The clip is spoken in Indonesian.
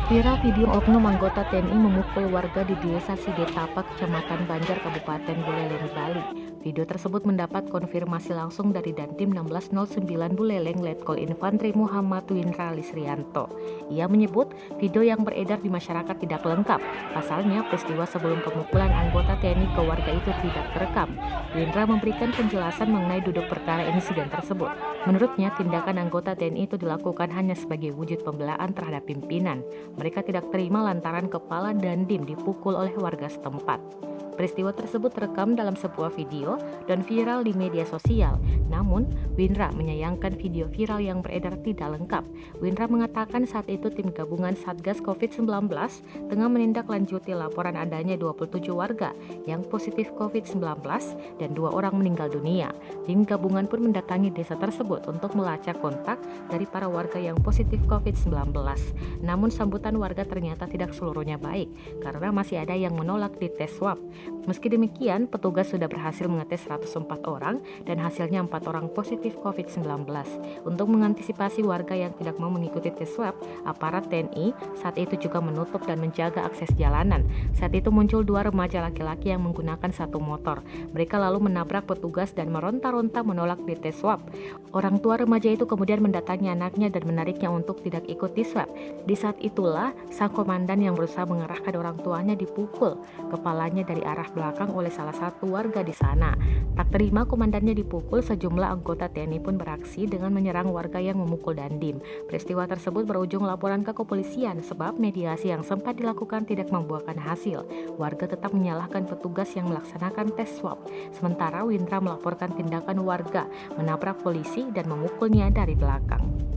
Viral video oknum anggota TNI memukul warga di Desa Sidetapa, Kecamatan Banjar, Kabupaten Buleleng, Bali. Video tersebut mendapat konfirmasi langsung dari Dandim 1609 Buleleng Letkol Infantri Muhammad Windra Lisrianto. Ia menyebut video yang beredar di masyarakat tidak lengkap. Pasalnya, peristiwa sebelum pemukulan anggota TNI ke warga itu tidak terekam. Windra memberikan penjelasan mengenai duduk perkara insiden tersebut. Menurutnya, tindakan anggota TNI itu dilakukan hanya sebagai wujud pembelaan terhadap pimpinan. Mereka tidak terima lantaran kepala Dandim dipukul oleh warga setempat. Peristiwa tersebut terekam dalam sebuah video dan viral di media sosial. Namun, Windra menyayangkan video viral yang beredar tidak lengkap. Windra mengatakan saat itu tim gabungan Satgas COVID-19 tengah menindaklanjuti laporan adanya 27 warga yang positif COVID-19 dan 2 orang meninggal dunia. Tim gabungan pun mendatangi desa tersebut untuk melacak kontak dari para warga yang positif COVID-19. Namun sambutan warga ternyata tidak seluruhnya baik karena masih ada yang menolak dites swab. Meski demikian, petugas sudah berhasil mengetes 104 orang dan hasilnya 4 orang positif COVID-19. Untuk mengantisipasi warga yang tidak mau mengikuti tes swab, aparat TNI saat itu juga menutup dan menjaga akses jalanan. Saat itu muncul 2 remaja laki-laki yang menggunakan 1 motor. Mereka lalu menabrak petugas dan meronta-ronta menolak dites swab. Orang tua remaja itu kemudian mendatangi anaknya dan menariknya untuk tidak ikut di swab. Di saat itulah, sang komandan yang berusaha mengarahkan orang tuanya dipukul kepalanya dari arah belakang oleh salah satu warga di sana. Tak terima komandannya dipukul, sejumlah anggota TNI pun beraksi dengan menyerang warga yang memukul Dandim. Peristiwa tersebut berujung laporan ke kepolisian sebab mediasi yang sempat dilakukan tidak membuahkan hasil. Warga tetap menyalahkan petugas yang melaksanakan tes swab. Sementara Windra melaporkan tindakan warga menabrak polisi dan memukulnya dari belakang.